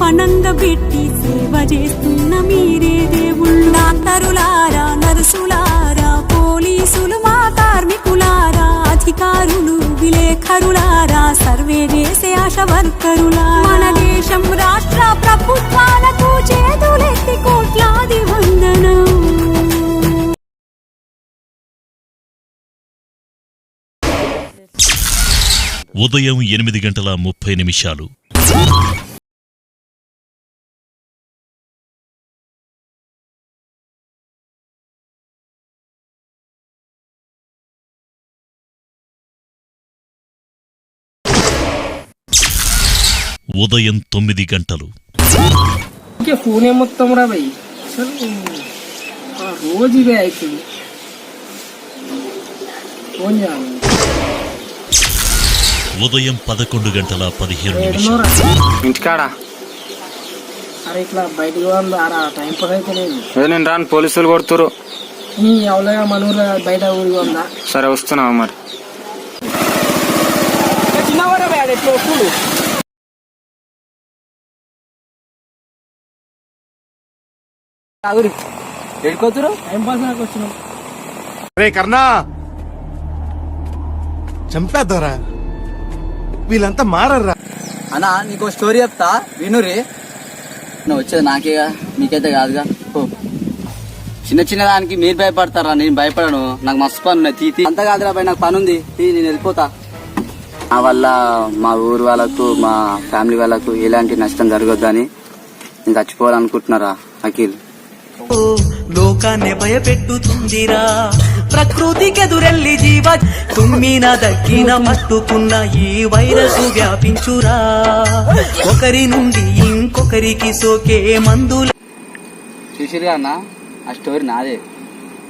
పనంగా పెట్టి సేవ చేస్తున్న మీరే దేవుళ్ళు. డాక్టరులారా, నర్సులారా, పోలీసులు, మా కార్మికులారా, అధికారులు, విలేఖరులారా, సర్వే చేసే ఆశా వర్కరులా, మన దేశం రాష్ట్ర ప్రభుత్వాలకు చేతులెత్తి కోట్లాది వందనం. ఉదయం 8:30. ఉదయం 9 గంటలు. ఫోన్ ఏమొత్తాం రా భయ్, రోజు ఇదే అవుతుంది. ఫోన్ చేయాలి. ఉదయం 11:15. ఇంటికాడా? అరే ఇట్లా బయటకు పోదాం, టైం పాస్ అయితే లేదు. నేను రాను, పోలీసులు కొడుతురు. నీ అవలేగా మన ఊర్లో బయట ఊరికి ఉందా? సరే వస్తున్నావా మరి? చిన్నవాడే బ్యాడ్ ఎట్లా చూడు. ఎడుకోతురు టైం పాస్ నాకు వచ్చినాం. రే కర్ణా, చంపేద్దరా, వీళ్ళంతా మారర్రా. అన్నా నీకు స్టోరీ చెప్తా వినురే. నువ్వు వచ్చేది నాకేగా, మీకైతే కాదుగా. చిన్న చిన్న దానికి మీరు భయపడతారా, నేను భయపడను. నాకు మస్తు పని ఉన్నాయి, తీ అంత కాదురా భయ, నాకు పని ఉంది, నేను వెళ్ళిపోతా. నా వల్ల మా ఊరు వాళ్ళకు, మా ఫ్యామిలీ వాళ్ళకు ఎలాంటి నష్టం జరగొద్దని నేను చచ్చిపోవాలనుకుంటున్నారా అఖిల్. లోకాన్ని భయపెట్టుతుందిరా ప్రకృతికెదురెల్లి జీవ తుమ్మిన దక్కిన పట్టుకున్న ఈ వైరస్ వ్యాపించురా, ఒకరి నుండి ఇంకొకరికి సోకే మందులు. చూసిరుగా అన్న, ఆ స్టోరీ నాదే.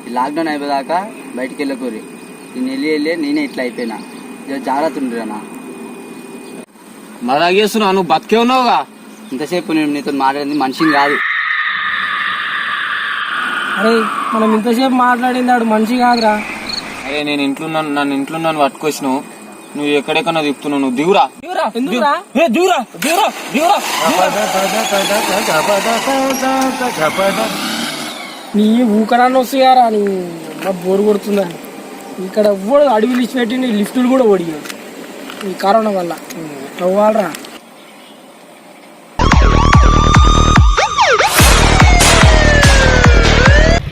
ఈ లాక్డౌన్ అయిపోయాక బయటికి వెళ్ళకూరి, నేను వెళ్ళి నేనే ఇట్లా అయిపోయినా. జాగ్రత్త ఉండిరా అన్న. మళ్ళా చేస్తున్నావు, నువ్వు బతికే ఉన్నావుగా. ఇంతసేపు నేను నీతో మాట్లాడింది మనిషిని కాదు. అరే మనం ఇంతసేపు మాట్లాడింది ఆడు మనిషి కాదురా. అరే నేను ఇంట్లో నన్ను ఇంట్లో పట్టుకొచ్చినావు, నువ్వు ఎక్కడెక్కడో తిప్పుతున్నావు. నువ్వు దిగురా. నీ ఊకరాన్ని వస్తాయారా, నీ బోరు కొడుతుందా. ఇక్కడ ఎవ్వడు అడవిలు ఇచ్చిపెట్టి నీ లిఫ్టులు కూడా ఓడిగా ఈ కరోనా వల్ల. అవ్వాలరా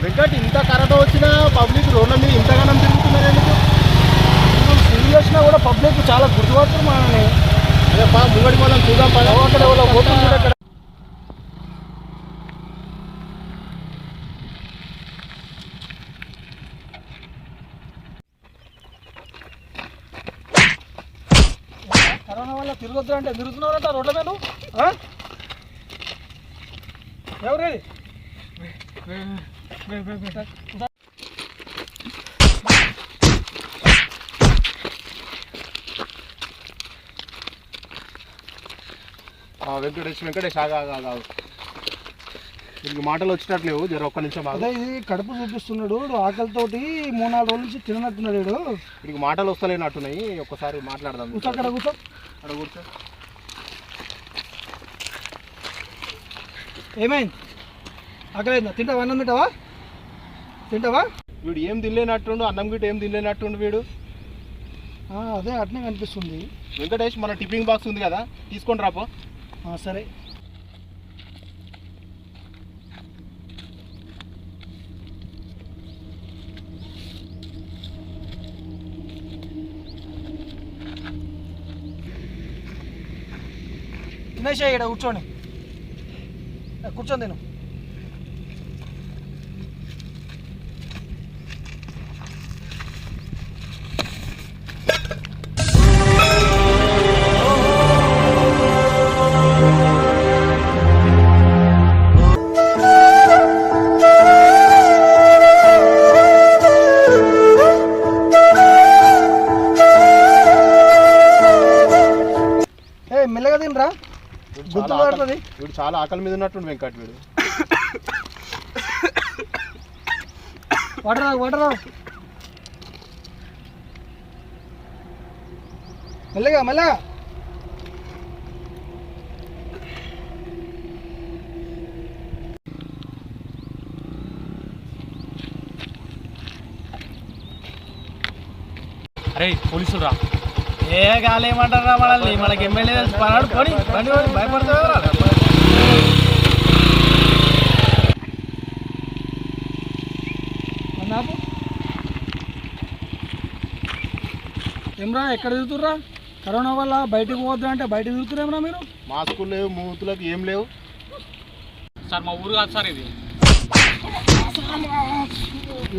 వెంకట్, ఇంత కరోనా వచ్చినా పబ్లిక్ రోడ్ల మీద ఇంతగానం తిరుగుతున్నారు. ఎందుకు ఫుల్ వచ్చినా కూడా పబ్లిక్ చాలా గుర్తుపడుతుంది మనని. అదే బా ముంగడి వాళ్ళని చూద్దాం, అక్కడ ఎవరో పోతుంది అక్కడ. కరోనా వల్ల తిరగొద్దు అంటే తిరుగుతున్నారంట రోడ్ల మీద. ఎవరేది వెంకటేష్ ఆగా మీకు మాటలు వచ్చేటట్లేవు, జర ఒక్క నిమిషం. అదే ఇది కడుపు చూపిస్తున్నాడు, ఆకలితోటి 3-4 రోజుల నుంచి తినట్టున్నాడు. వీడికి మాటలు వస్తలేనట్టున్నాయి, ఒక్కసారి మాట్లాడదాం. కూర్చో, అక్కడ కూర్చో, అక్కడ కూర్చో. ఏమైంది? ఆకలేదా? తింటావా? అన్నం తింటావా? వీడు ఏం తినలేనట్టుండు, అన్నం గిట్ట ఏం తినలేనట్టుండు వీడు. అదే అట్నే కనిపిస్తుంది. వెంకటేష్, మన టిఫిన్ బాక్స్ ఉంది కదా, తీసుకొని రాపో. సరే. తినేసే, ఇక్కడ కూర్చోండి, కూర్చొని తిను. మెల్లగా తినరా, వీడు చాలా ఆకలి మీద ఉన్నట్టు వెంకట్. వీడు వాటర్ మెల్లగా అరే పోలీసులు రా. ఏ గాలేమంటారా మనల్ని, మనకి ఎమ్మెల్యే తెలుసు పనాడు పోనీ బండి భయపడతావు. ఏమ్రా ఎక్కడ తిరుగుతుర్రా? కరోనా వల్ల బయటకు పోవద్దు అంటే బయట తిరుగుతురేమ్రా మీరు? మాస్కులు లేవు, మూతులకు ఏం లేవు సార్. మా ఊరు కాదు సార్ ఇది.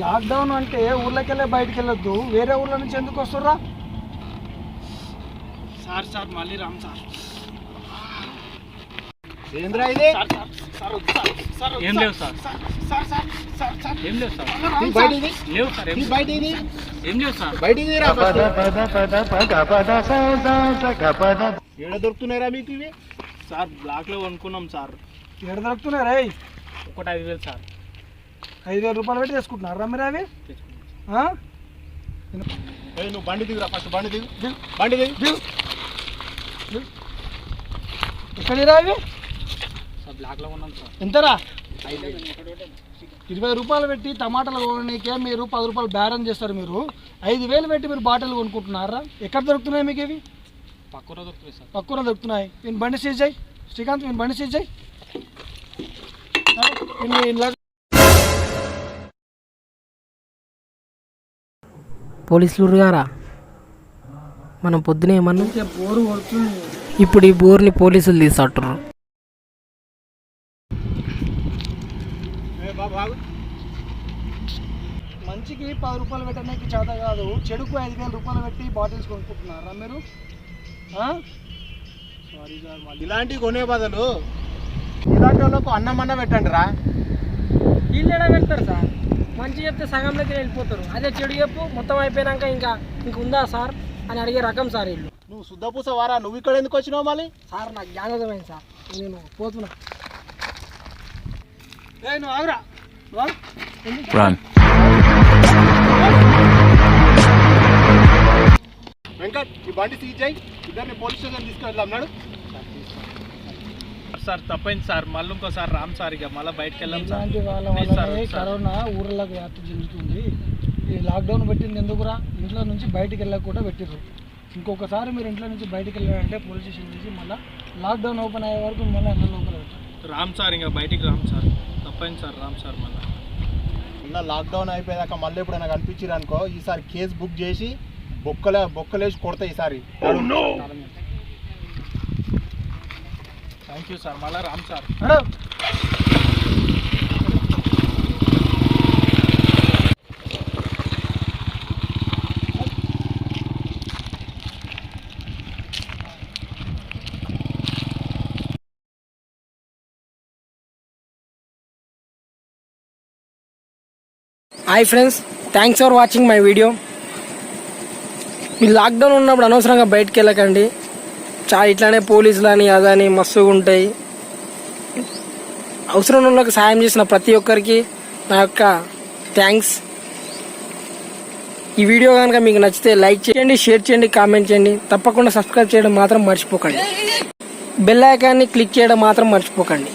లాక్డౌన్ అంటే ఊర్లోకి వెళ్ళే బయటకు వెళ్ళొద్దు, వేరే ఊర్ల నుంచి ఎందుకు వస్తుర్రా? సార్ మళ్ళీ రామ్ సార్. ఏంద్రా ఇది? ఏం లేవు సార్. ఏం లేవు సార్. లేవు సార్. ఏం లేవు సార్. ఏడ దొరుకుతున్నాయిరా మీకు ఇవి? సార్ బ్లాక్లో కొనుక్కున్నాం సార్. ఏడ దొరుకుతున్నారా? ఒకటి 5,000 సార్. 5,000 రూపాయలు పెట్టి తీసుకుంటున్నారా మీరు అవి? నువ్వు బండి దిగురా ఫస్ట్. బండి దిగు. ఎక్కడిరా అవి? సార్ బ్లాక్లో కొన్నాం సార్. ఎంతరా? 20 రూపాయలు పెట్టి టమాటాలు కొనడానికే మీరు 10 రూపాయలు బేరం చేస్తారు. మీరు 5,000 పెట్టి మీరు బాటిల్ కొనుక్కుంటున్నారా? ఎక్కడ దొరుకుతున్నాయి మీకు ఇవి? పక్కూర దొరుకుతున్నాయి సార్. పక్కూర దొరుకుతున్నాయి. నేను బండి సీజ్ చేయి శ్రీకాంత్. నేను బండి సీజ్ చేయి. పోలీసులు గారా, మనం పొద్దున ఏమన్నా బోరు కొడుతుంది. ఇప్పుడు ఈ బోర్ని పోలీసులు తీసుకుంటారు. మంచికి 10 రూపాయలు పెట్టడానికి చేత కాదు, చెడుకు 5,000 రూపాయలు పెట్టి బాటిల్స్ కొనుక్కుంటున్నారా మీరు? Sorry sir. ఇలాంటివి కొనే బదులు ఇలాంటి వాళ్ళకు అన్నమన్న పెట్టండి రా. వీళ్ళు ఎలా పెడతారు సార్? మంచి చెప్తే సగంలోకి వెళ్ళిపోతారు. అదే చెడు చెప్పు మొత్తం అయిపోయినాక ఇంకా ఉందా సార్ అని అడిగే రకం సార్ వీళ్ళు. నువ్వు శుద్ధపూస వారా, నువ్వు ఇక్కడ ఎందుకు వచ్చినావు మళ్ళీ? సార్ నాకు జ్ఞానోదయమైంది సార్, నేను పోతున్నా. నువ్వు ఆగురా. వెంకట్ ఈ బండి సీజ్ అయ్యి ఇద్దరిని పోలీస్ స్టేషన్ తీసుకెళ్ళాడు. సార్ తప్పైంది సార్, మళ్ళీ ఇంకోసారి రామ్ సార్. ఇక మళ్ళీ బయటకు వెళ్ళాం సార్. కరోనా ఊర్లకు వ్యాప్తి చెందుతుంది. ఈ లాక్డౌన్ పెట్టింది ఎందుకురా? ఇంట్లో నుంచి బయటకు వెళ్ళకుండా పెట్టిర్రు. ఇంకొకసారి మీరు ఇంట్లో నుంచి బయటకు వెళ్ళాలంటే పోలీస్ స్టేషన్ నుంచి మళ్ళీ లాక్డౌన్ ఓపెన్ అయ్యే వరకు మళ్ళీ ఇళ్ళ లోపల పెట్టారు. రామ్ సార్ ఇంకా బయటికి రామ్ సార్. తప్పైంది సార్. రామ్ సార్ మళ్ళీ ఉన్న లాక్డౌన్ అయిపోయాక మళ్ళీ ఎప్పుడైనా కనిపించారు అనుకో, ఈసారి కేసు బుక్ చేసి బొక్కలేసి కొడతా ఈసారి. Thank you sir. మళ్ళీ Ram sir. Hi friends, thanks for watching my video. ఈ లాక్డౌన్ ఉన్నప్పుడు అనవసరంగా బయటకు వెళ్ళకండి. ఇట్లానే పోలీసులు అని అదని మస్తుగా ఉంటాయి. అవసరం ఉన్న వాళ్ళకి సాయం చేసిన ప్రతి ఒక్కరికి నా యొక్క థ్యాంక్స్. ఈ వీడియో కనుక మీకు నచ్చితే లైక్ చేయండి, షేర్ చేయండి, కామెంట్ చేయండి. తప్పకుండా సబ్స్క్రైబ్ చేయడం మాత్రం మర్చిపోకండి. బెల్ ఐకాన్ని క్లిక్ చేయడం మాత్రం మర్చిపోకండి.